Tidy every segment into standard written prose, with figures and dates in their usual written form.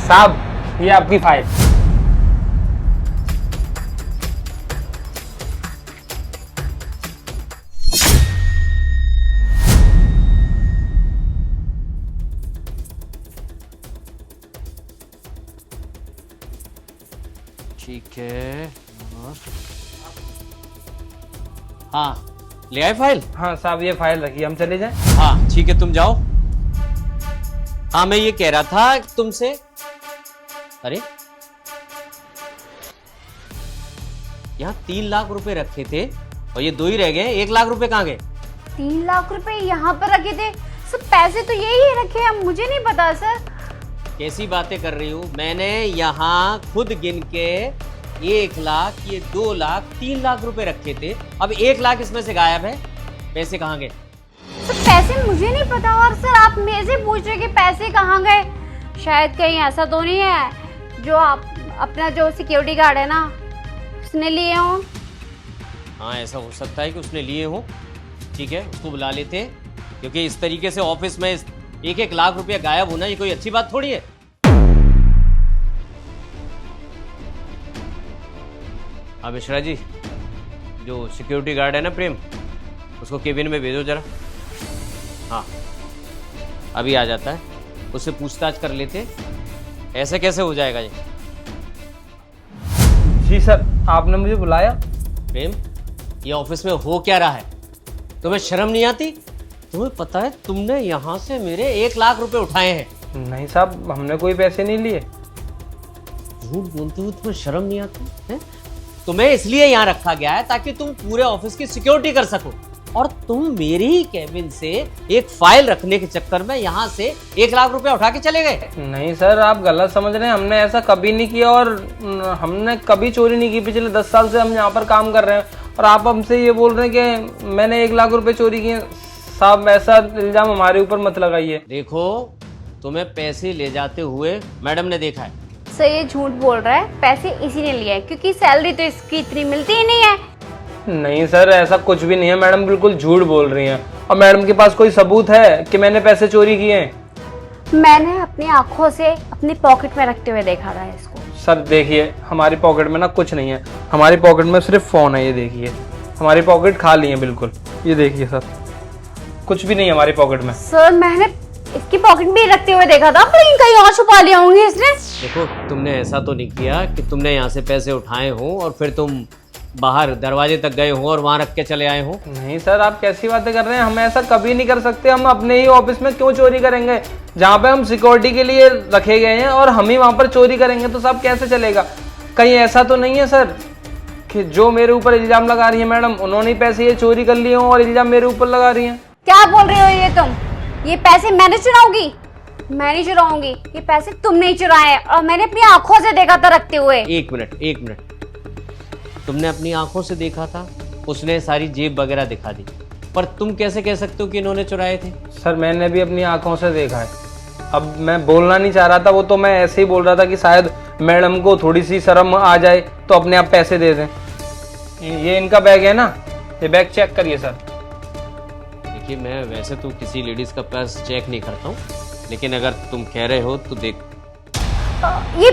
साहब ये आपकी फाइल। ठीक है। और हाँ, ले आए फाइल? हाँ साहब ये फाइल रखिए, हम चले जाएं? हाँ ठीक है, तुम जाओ। हाँ मैं ये कह रहा था तुमसे, अरे यहाँ 3 लाख रुपए रखे थे और ये 2 ही रह गए, 1 लाख रुपए कहाँ गए? 3 लाख रुपए यहाँ पर रखे थे सर, पैसे तो यही रखे हैं, मुझे नहीं पता सर। कैसी बातें कर रही हूँ, मैंने यहाँ खुद गिन के 1 लाख, ये 2 लाख, 3 लाख रुपए रखे थे। अब 1 लाख इसमें से गायब है, पैसे कहाँ गए? सर पैसे मुझे नहीं पता, और सर आप मेरे से पूछ रहे कि पैसे कहाँ गए। शायद कहीं ऐसा तो नहीं है जो आप अपना जो सिक्योरिटी गार्ड है ना उसने लिए हो। हाँ ऐसा हो सकता है कि उसने लिए हो। ठीक है, उसको बुला लेते हैं, क्योंकि इस तरीके से ऑफिस में 1-1 लाख रुपया गायब होना ये कोई अच्छी बात थोड़ी है। हाँ मिश्रा जी, जो सिक्योरिटी गार्ड है ना प्रेम, उसको केबिन में भेजो जरा। हाँ अभी आ जाता है, उससे पूछताछ कर लेते। ऐसे कैसे हो जाएगा ये? जी सर, आपने मुझे बुलाया? प्रेम, ये ऑफिस में हो क्या रहा है? तुम्हें शर्म नहीं आती? तुम्हें पता है तुमने यहाँ से मेरे 1 लाख रुपए उठाए हैं। नहीं साहब, हमने कोई पैसे नहीं लिए। झूठ बोलते हुए तुम्हें शर्म नहीं आती है? तुम्हें इसलिए यहाँ रखा गया है ताकि तुम पूरे ऑफिस की सिक्योरिटी कर सको, और तुम मेरी ही कैबिन से एक फाइल रखने के चक्कर में यहाँ से 1 लाख रुपया उठा के चले गए। नहीं सर, आप गलत समझ रहे हैं, हमने ऐसा कभी नहीं किया और हमने कभी चोरी नहीं की। पिछले 10 साल से हम यहाँ पर काम कर रहे हैं और आप हमसे ये बोल रहे हैं कि मैंने 1 लाख रुपए चोरी किए। साहब ऐसा इल्जाम हमारे ऊपर मत लगाइए। देखो, तुम्हें पैसे ले जाते हुए मैडम ने देखा है। सर ये झूठ बोल रहा है, पैसे इसी ने लिए हैं क्योंकि सैलरी तो इसकी इतनी मिलती ही नहीं है। नहीं सर, ऐसा कुछ भी नहीं है, मैडम बिल्कुल झूठ बोल रही हैं। और मैडम के पास कोई सबूत है कि मैंने पैसे चोरी किए हैं? मैंने अपनी आंखों से अपनी पॉकेट में रखते हुए देखा था इसको। सर देखिए, हमारी पॉकेट में ना कुछ नहीं है, हमारी पॉकेट में सिर्फ फोन है। ये देखिए, हमारी पॉकेट खाली है बिल्कुल। ये देखिए सर, कुछ भी नहीं है हमारी पॉकेट में। सर मैंने इसकी पॉकेट भी रखते हुए देखा था, पर कहीं और छुपा लिया होंगे इसने। देखो, तुमने ऐसा तो नहीं किया कि तुमने यहाँ से पैसे उठाए हो और फिर तुम बाहर दरवाजे तक गए हो और वहां रख के चले आए हो। नहीं सर, आप कैसी बातें कर रहे हैं, हम ऐसा कभी नहीं कर सकते। हम अपने ही ऑफिस में क्यों चोरी करेंगे? जहाँ पे हम सिक्योरिटी के लिए रखे गए हैं और हम ही वहां पर चोरी करेंगे तो सब कैसे चलेगा? कहीं ऐसा तो नहीं है सर कि जो मेरे ऊपर इल्जाम लगा रही है मैडम, उन्होंने पैसे ये चोरी कर लिए हों और इल्जाम मेरे ऊपर लगा रही है? क्या बोल रहे हो ये तुम? ये पैसे मैंने चुराऊंगी? मैं नहीं चुराऊंगी, ये पैसे तुमने ही चुराए हैं और मैंने अपनी आंखों से देखा था रखते हुए। एक मिनट, तुमने अपनी आंखों से देखा था, उसने सारी जेब वगैरह दिखा दी, पर तुम कैसे कह सकते हो कि इन्होंने चुराए थे? सर मैंने भी अपनी आंखों से देखा है। अब मैं बोलना नहीं चाह रहा था, वो तो मैं ऐसे ही बोल रहा था कि शायद मैडम को थोड़ी सी शर्म आ जाए तो अपने आप पैसे दे दें। ये इनका बैग है ना, ये बैग चेक करिए सर। देखिए, मैं वैसे तो किसी लेडीज का पर्स चेक नहीं करता हूँ, लेकिन अगर तुम कह रहे हो तो देख। ये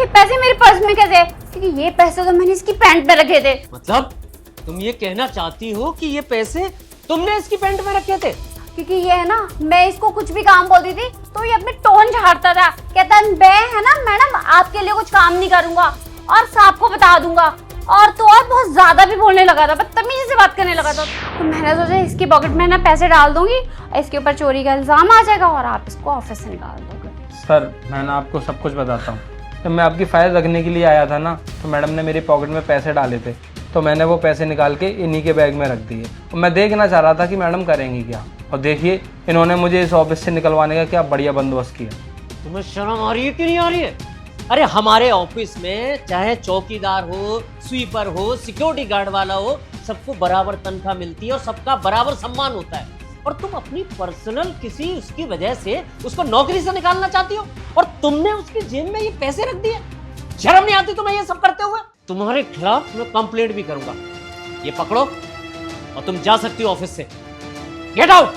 पैसे मेरे पर्स में कैसे? क्योंकि ये पैसे तो मैंने इसकी पैंट पे रखे थे। मतलब तुम ये कहना चाहती हो कि ये पैसे तुमने इसकी पैंट में रखे थे? क्योंकि ये है ना, मैं इसको कुछ भी काम बोलती थी तो ये अपने टोन झाड़ता था, कहता मैं है ना मैडम आपके लिए कुछ काम नहीं करूंगा और साहब को बता दूंगा, और तो और बहुत ज्यादा भी बोलने लगा था, बदतमीजी से बात करने लगा था। तो मैंने सोचा इसकी पॉकेट में ना पैसे डाल दूंगी, इसके ऊपर चोरी का इल्जाम आ जाएगा और आप इसको ऑफिस से निकाल दोगे। सर मैं ना आपको सब कुछ बताता हूँ। जब मैं आपकी फाइल रखने के लिए आया था ना, तो मैडम ने मेरी पॉकेट में पैसे डाले थे, तो मैंने वो पैसे निकाल के इन्हीं के बैग में रख दिए। और मैं देखना चाह रहा था कि मैडम करेंगी क्या, और देखिए इन्होंने मुझे इस ऑफिस से निकलवाने का क्या बढ़िया बंदोबस्त किया। तुम्हें शर्म आ रही है कि नहीं आ रही है? अरे हमारे ऑफिस में चाहे चौकीदार हो, स्वीपर हो, सिक्योरिटी गार्ड वाला हो, सबको बराबर तनख्वाह मिलती है और सबका बराबर सम्मान होता है, और तुम अपनी पर्सनल किसी उसकी वजह से उसको नौकरी से निकालना चाहती हो, और तुमने उसकी जेब में ये पैसे रख दिए। शर्म नहीं आती तुम्हें ये सब करते हुए? तुम्हारे खिलाफ मैं कंप्लेंट भी करूंगा। ये पकड़ो और तुम जा सकती हो ऑफिस से। Get out.